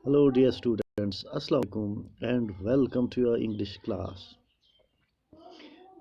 Hello, dear students. Assalamu alaikum and welcome to your English class.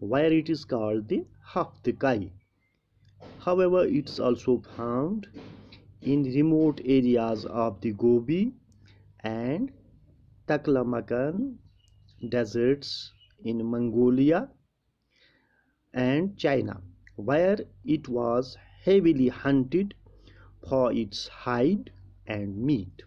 where it is called the Haftakai. However, it's also found in remote areas of the Gobi and Taklamakan deserts in Mongolia and China, where it was heavily hunted for its hide and meat.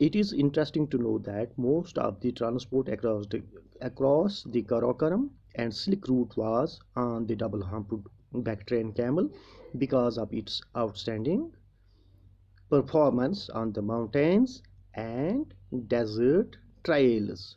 It is interesting to know that most of the transport across the Karakoram and Silk Route was on the double-humped backtrain camel because of its outstanding performance on the mountains and desert trails.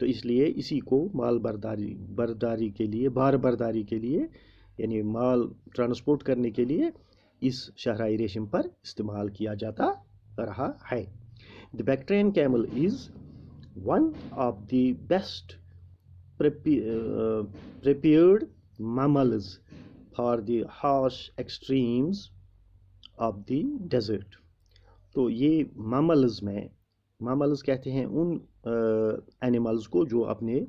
تو اس لیے اسی کو مال برداری کے لیے بار برداری کے لیے یعنی مال ٹرانسپورٹ کرنے کے لیے اس شاہرائی ریشم پر استعمال کیا جاتا رہا ہے. The Bactrian camel is one of the best prepared mammals for the harsh extremes of the desert. تو یہ ماملز کہتے ہیں ان اینیملز کو جو اپنے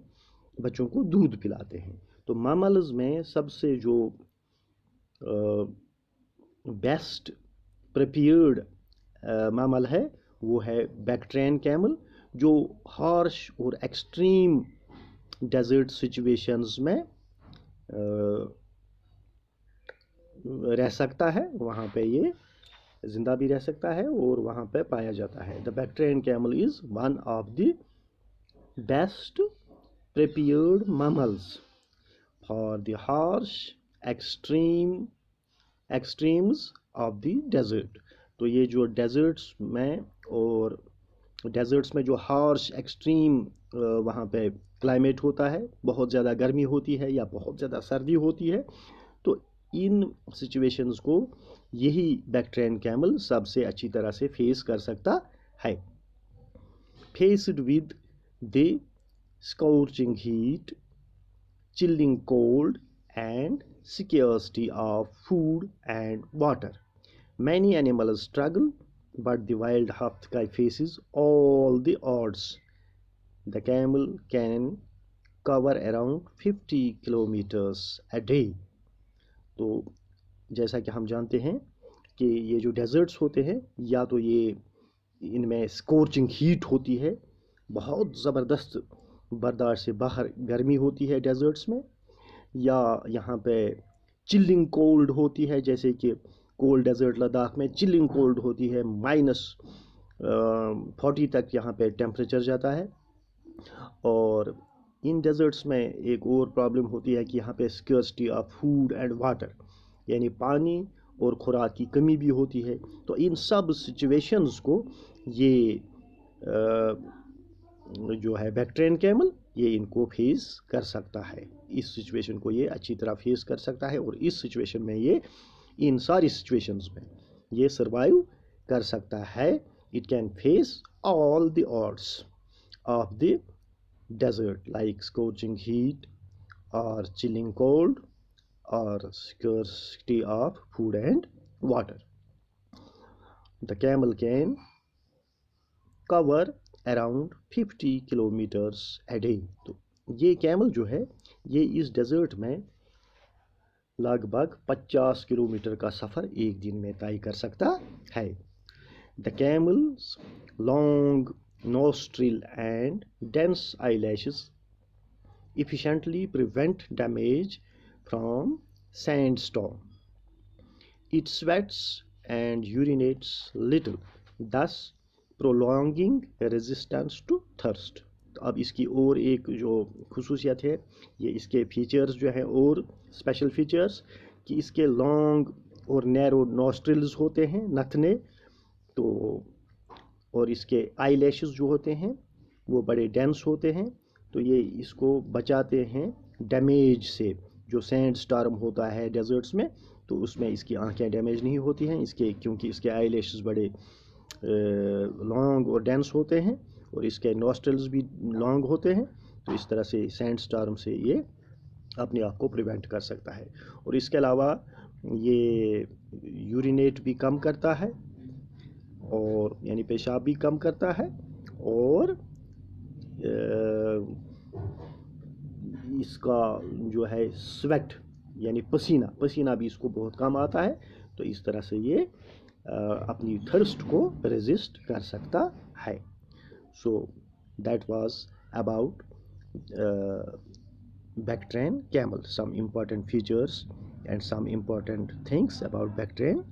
بچوں کو دودھ پلاتے ہیں. تو ماملز میں سب سے جو بیسٹ پریپیئرڈ مامل ہے وہ ہے بیکٹرین کیمل، جو ہارش اور ایکسٹریم ڈیزرٹ سچویشنز میں رہ سکتا ہے، وہاں پہ یہ زندہ بھی رہ سکتا ہے اور وہاں پہ پایا جاتا ہے. The Bactrian camel is one of the best prepared mammals for the harsh extremes of the desert. تو یہ جو ڈیزرٹس میں جو ہارش ایکسٹریم وہاں پہ کلائمیٹ ہوتا ہے، بہت زیادہ گرمی ہوتی ہے یا بہت زیادہ سردی ہوتی ہے، تو ان سچویشنز کو یہی بیکٹرین کیمل سب سے اچھی طرح سے فیس کر سکتا ہے. Faced with the scorching heat, chilling cold and scarcity of food and water, many animals struggle, but the wild Haftka faces all the odds. The camel can cover around 50 kilometers a day. تو جیسا کہ ہم جانتے ہیں کہ یہ جو desserts ہوتے ہیں، یا تو یہ ان میں اسکورچنگ ہیٹ ہوتی ہے، بہت زبردست برداشت سے باہر گرمی ہوتی ہے ڈیزرٹس میں، یا یہاں پہ چلنگ کولڈ ہوتی ہے، جیسے کہ کولڈ ڈیزرٹ لداخ میں چلنگ کولڈ ہوتی ہے، -40 تک یہاں پہ ٹیمپریچر جاتا ہے. اور ان ڈیزرٹس میں ایک اور پرابلم ہوتی ہے کہ یہاں پہ اسکرسٹی آف فوڈ اینڈ واٹر، یعنی پانی اور خوراک کی کمی بھی ہوتی ہے. تو ان سب سچویشنز کو یہ جو ہے بیکٹرین کیمل یہ ان کو فیس کر سکتا ہے. اس سچویشن کو یہ اچھی طرح فیس کر سکتا ہے، اور اس سچویشن میں یہ ان ساری سچویشنز میں یہ سروائیو کر سکتا ہے. It can face all the odds of the desert like scorching heat اور چلنگ کولڈ اور scarcity of food and water. The camel can cover around 50 kilometers a day. تو یہ کیمل جو ہے یہ اس ڈیزرٹ میں لگ بھگ 50 کلومیٹر کا سفر ایک دن میں طے کر سکتا ہے. The camel's long nostril and dense eyelashes efficiently prevent damage from sandstorm. It sweats and urinates little, thus prolonging resistance to thirst. اب اس کی اور ایک جو خصوصیت ہے، یہ اس کے فیچرز جو ہیں اور اسپیشل فیچرز، کہ اس کے لانگ اور نیرو نوسٹرلز ہوتے ہیں، نتنے، تو اور اس کے آئی لیشز جو ہوتے ہیں وہ بڑے ڈینس ہوتے ہیں. تو یہ اس کو بچاتے ہیں ڈیمیج سے. جو سینڈ سٹارم ہوتا ہے ڈیزرٹس میں، تو اس میں اس کی آنکھیں ڈیمیج نہیں ہوتی ہیں کیونکہ اس کے آئی لیشز بڑے لانگ اور ڈینس ہوتے ہیں، اور اس کے نوسٹرلز بھی لانگ ہوتے ہیں. تو اس طرح سے سینڈ سٹارم سے یہ اپنے آپ کو پریونٹ کر سکتا ہے. اور اس کے علاوہ یہ یورینیٹ بھی کم کرتا ہے، اور یعنی پیشاب بھی کم کرتا ہے، اور اس کا جو ہے سویٹ یعنی پسینہ بھی اس کو بہت کم آتا ہے. تو اس طرح سے یہ اپنی تھرسٹ کو ریزسٹ کر سکتا ہے. So that was about Bactrian camel, some important features and some important things about Bactrian